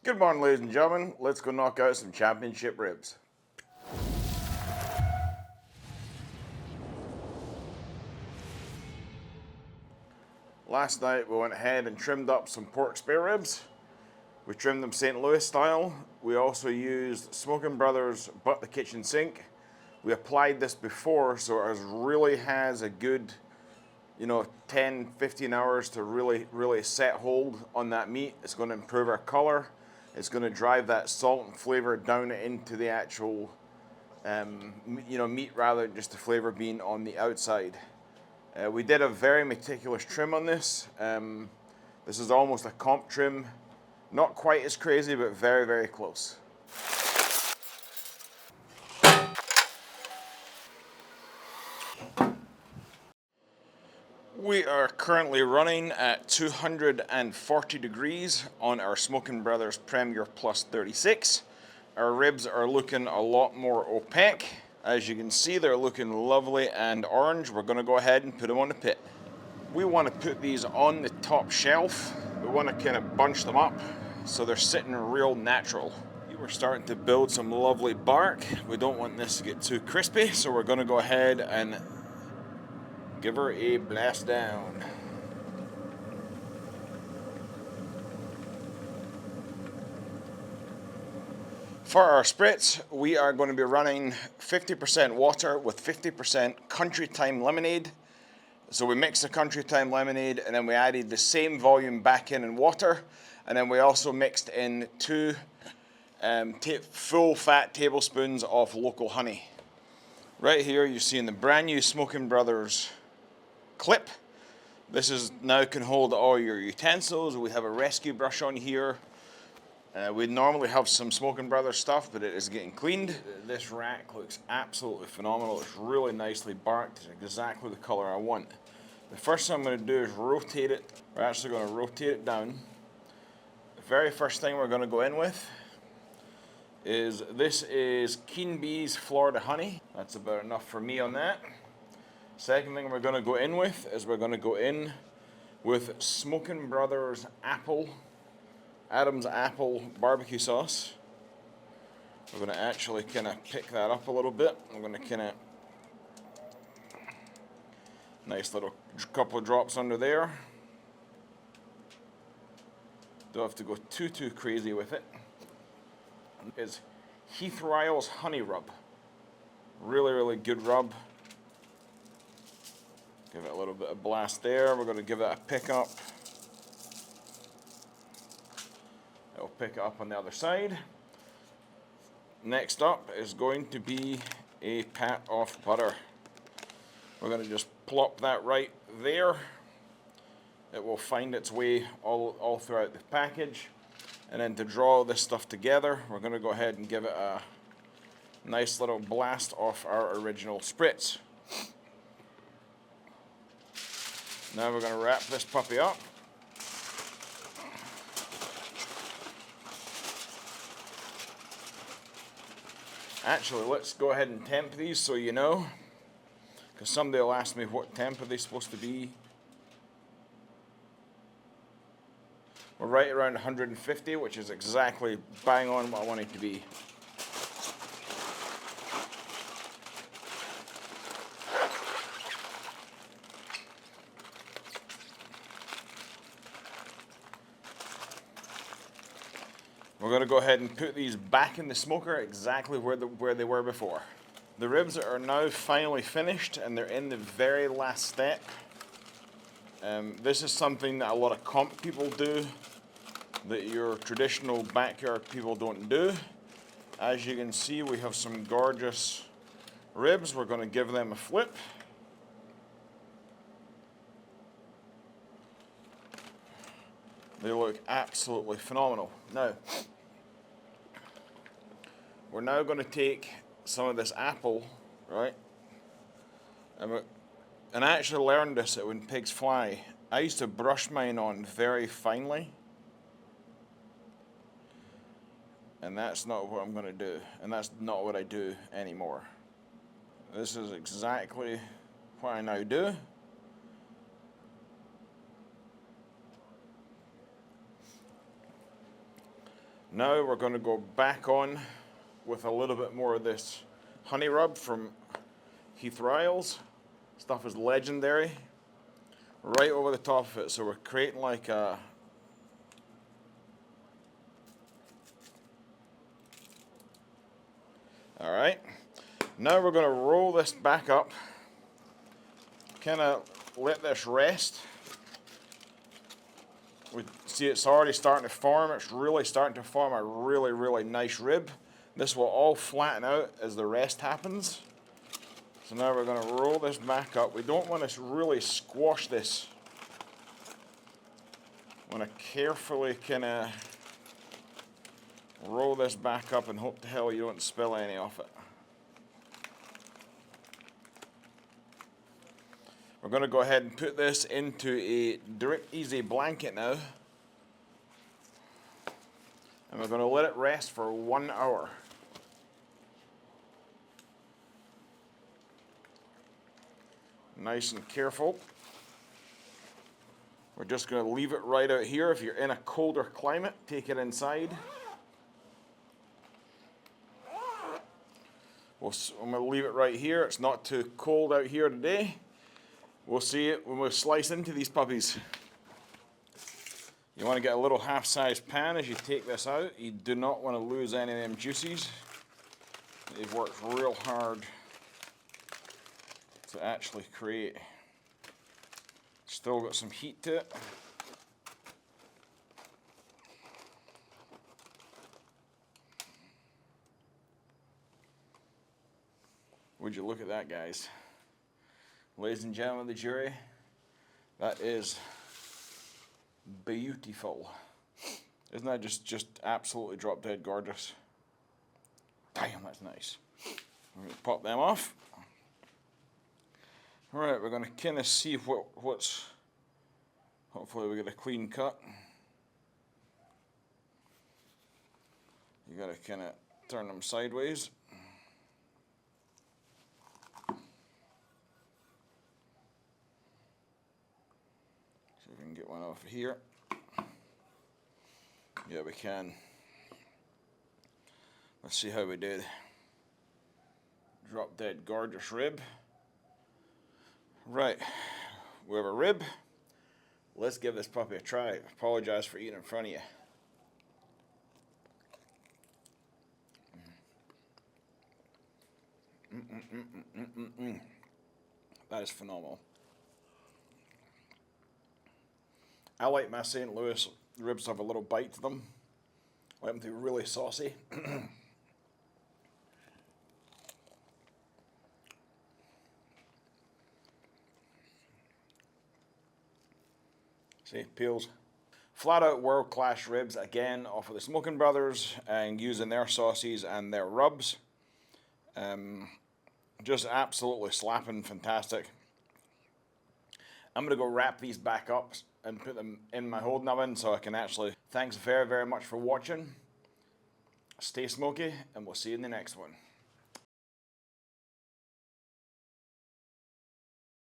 Good morning, ladies and gentlemen. Let's go knock out some championship ribs. Last night we went ahead and trimmed up some pork spare ribs. We trimmed them St. Louis style. We also used Smoking Brothers But the Kitchen Sink. We applied this before, so it really has a good 10-15 hours to really set hold on that meat. It's going to improve our color. It's going to drive that salt and flavor down into the actual meat rather than just the flavor being on the outside. We did a very meticulous trim on this. This is almost a comp trim. Not quite as crazy, but very, very close. We are currently running at 240 degrees on our Smoking Brothers Premier Plus 36. Our ribs are looking a lot more opaque. As you can see, they're looking lovely and orange. We're going to go ahead and put them on the pit. We want to put these on the top shelf. We want to kind of bunch them up so they're sitting real natural. We're starting to build some lovely bark. We don't want this to get too crispy, so we're going to go ahead and give her a blast down. For our spritz, we are going to be running 50% water with 50% Country Time lemonade. So we mixed the Country Time lemonade and then we added the same volume back in water. And then we also mixed in 2 full fat tablespoons of local honey. Right here you're seeing the brand new Smoking Brothers clip. This is now can hold all your utensils. We have a rescue brush on here. We normally have some Smoking Brothers stuff, but it is getting cleaned. This rack looks absolutely phenomenal. It's really nicely barked. It's exactly the color I want. The first thing I'm going to do is rotate it. We're actually going to rotate it down. The very first thing we're going to go in with is this is Keen Bee's Florida Honey. That's about enough for me on that. Second thing we're going to go in with is we're going to go in with Smoking Brothers Adam's Apple barbecue sauce. We're going to actually kind of pick that up a little bit. I'm going to kind of nice little couple of drops under there. Don't have to go too crazy with it. Is Heath Ryle's Honey Rub. Really good rub. Give it a little bit of blast there. We're going to give that a pick up. It'll pick it up on the other side. Next up is going to be a pat of butter. We're going to just plop that right there. It will find its way all throughout the package. And then to draw this stuff together, we're going to go ahead and give it a nice little blast off our original spritz. Now we're going to wrap this puppy up. Actually, let's go ahead and temp these so you know, because somebody will ask me what temp are they supposed to be. We're right around 150, which is exactly bang on what I want it to be. We're going to go ahead and put these back in the smoker exactly where they were before. The ribs are now finally finished and they're in the very last step. This is something that a lot of comp people do that your traditional backyard people don't do. As you can see, we have some gorgeous ribs. We're going to give them a flip. They look absolutely phenomenal. Now, we're now going to take some of this apple, right? And I actually learned this at When Pigs Fly. I used to brush mine on very finely. And that's not what I'm going to do. And that's not what I do anymore. This is exactly what I now do. Now we're going to go back on with a little bit more of this honey rub from Heath Riles. Stuff is legendary. Right over the top of it, so we're creating like a alright. Now we're going to roll this back up. Kind of let this rest. We see it's already starting to form. It's really starting to form a really, really nice rib. This will all flatten out as the rest happens. So now we're going to roll this back up. We don't want to really squash this. We want to carefully kind of roll this back up and hope to hell you don't spill any off it. We're going to go ahead and put this into a drip easy blanket now. And we're going to let it rest for 1 hour. Nice and careful. We're just going to leave it right out here. If you're in a colder climate, take it inside. I'm going to leave it right here. It's not too cold out here today. We'll see it when we slice into these puppies. You want to get a little half-size pan as you take this out. You do not want to lose any of them juices. They've worked real hard to actually create. Still got some heat to it. Would you look at that, guys? Ladies and gentlemen of the jury, that is beautiful. Isn't that just absolutely drop dead gorgeous? Damn, that's nice. We're going to pop them off. All right, we're going to kind of see what's, hopefully we get a clean cut. You got to kind of turn them sideways. See if we can get one off of here. Yeah, we can. Let's see how we did. Drop dead gorgeous rib. Right, we have a rib. Let's give this puppy a try. I apologize for eating in front of you. That is phenomenal. I like my St. Louis ribs to have a little bite to them. I like them to be really saucy. See, peels. Flat out world-class ribs, again, off of the Smoking Brothers, and using their sauces and their rubs. Just absolutely slapping fantastic. I'm going to go wrap these back up and put them in my holding oven so I can actually... Thanks very, very much for watching. Stay smoky, and we'll see you in the next one.